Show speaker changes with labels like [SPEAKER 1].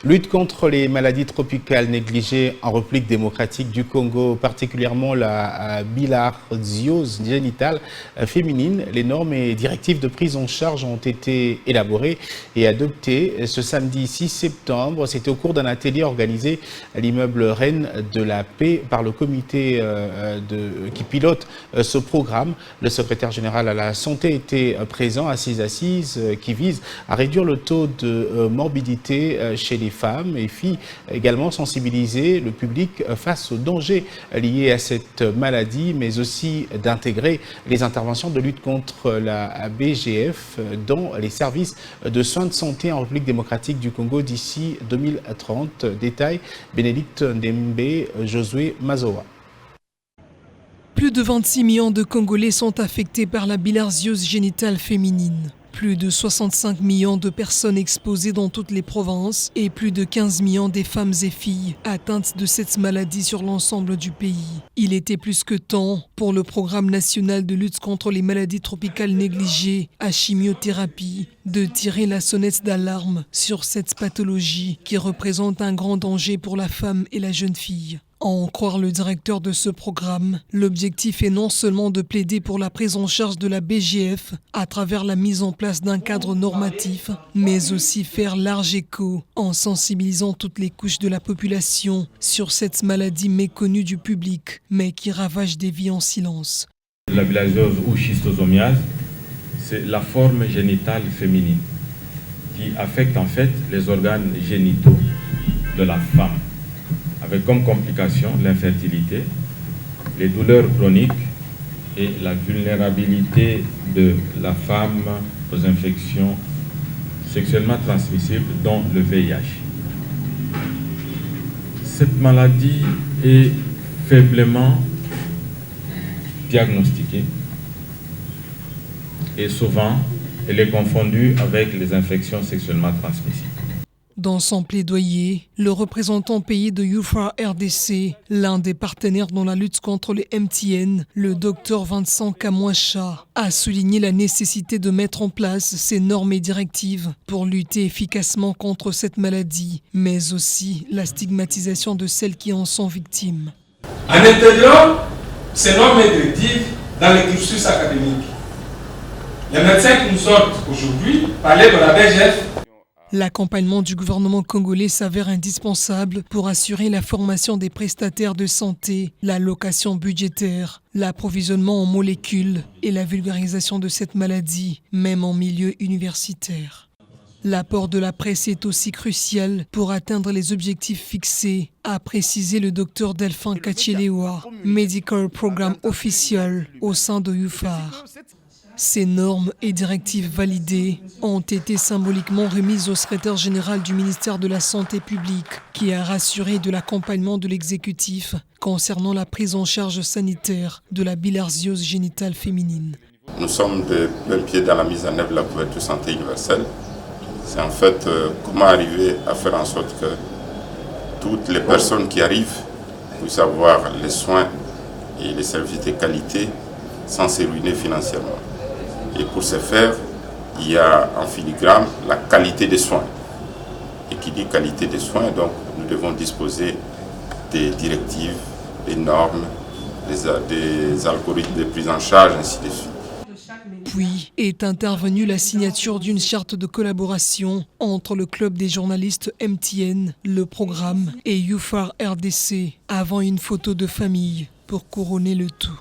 [SPEAKER 1] Lutte contre les maladies tropicales négligées en République démocratique du Congo, particulièrement la bilharziose génitale féminine. Les normes et directives de prise en charge ont été élaborées et adoptées ce samedi 6 septembre. C'était au cours d'un atelier organisé à l'immeuble Reine de la Paix par le comité qui pilote ce programme. Le secrétaire général à la santé était présent à ces assises qui visent à réduire le taux de morbidité chez les femmes et filles, également sensibiliser le public face aux dangers liés à cette maladie, mais aussi d'intégrer les interventions de lutte contre la BGF dans les services de soins de santé en République démocratique du Congo d'ici 2030. Détail, Bénédicte Ndembe, Josué Mazoa.
[SPEAKER 2] Plus de 26 millions de Congolais sont affectés par la bilharziose génitale féminine. Plus de 65 millions de personnes exposées dans toutes les provinces et plus de 15 millions des femmes et filles atteintes de cette maladie sur l'ensemble du pays. Il était plus que temps pour le programme national de lutte contre les maladies tropicales négligées à chimiothérapie de tirer la sonnette d'alarme sur cette pathologie qui représente un grand danger pour la femme et la jeune fille. À en croire le directeur de ce programme, l'objectif est non seulement de plaider pour la prise en charge de la BGF à travers la mise en place d'un cadre normatif, mais aussi faire large écho en sensibilisant toutes les couches de la population sur cette maladie méconnue du public, mais qui ravage des vies en silence.
[SPEAKER 3] La bilharziose ou schistosomiase, c'est la forme génitale féminine qui affecte en fait les organes génitaux de la femme, avec comme complication l'infertilité, les douleurs chroniques et la vulnérabilité de la femme aux infections sexuellement transmissibles, dont le VIH. Cette maladie est faiblement diagnostiquée et souvent elle est confondue avec les infections sexuellement transmissibles.
[SPEAKER 2] Dans son plaidoyer, le représentant pays de UFAR RDC, l'un des partenaires dans la lutte contre les MTN, le Dr Vincent Kamwacha, a souligné la nécessité de mettre en place ces normes et directives pour lutter efficacement contre cette maladie, mais aussi la stigmatisation de celles qui en sont victimes.
[SPEAKER 4] En intégrant ces normes et directives dans les cursus académiques, les médecins qui nous sortent aujourd'hui parlaient de la BGF.
[SPEAKER 2] L'accompagnement du gouvernement congolais s'avère indispensable pour assurer la formation des prestataires de santé, l'allocation budgétaire, l'approvisionnement en molécules et la vulgarisation de cette maladie, même en milieu universitaire. L'apport de la presse est aussi crucial pour atteindre les objectifs fixés, a précisé le Dr Delphin Kachelewa, Medical Programme Official au sein de UFAR. Ces normes et directives validées ont été symboliquement remises au secrétaire général du ministère de la Santé publique, qui a rassuré de l'accompagnement de l'exécutif concernant la prise en charge sanitaire de la bilharziose génitale féminine.
[SPEAKER 5] Nous sommes de plein pied dans la mise en œuvre de la couverture santé universelle. C'est en fait comment arriver à faire en sorte que toutes les personnes qui arrivent puissent avoir les soins et les services de qualité sans se ruiner financièrement. Et pour ce faire, il y a en filigrane la qualité des soins. Et qui dit qualité des soins, donc nous devons disposer des directives, des normes, des algorithmes de prise en charge, ainsi de suite.
[SPEAKER 2] Puis est intervenue la signature d'une charte de collaboration entre le club des journalistes MTN, le programme et UFAR RDC, avant une photo de famille pour couronner le tout.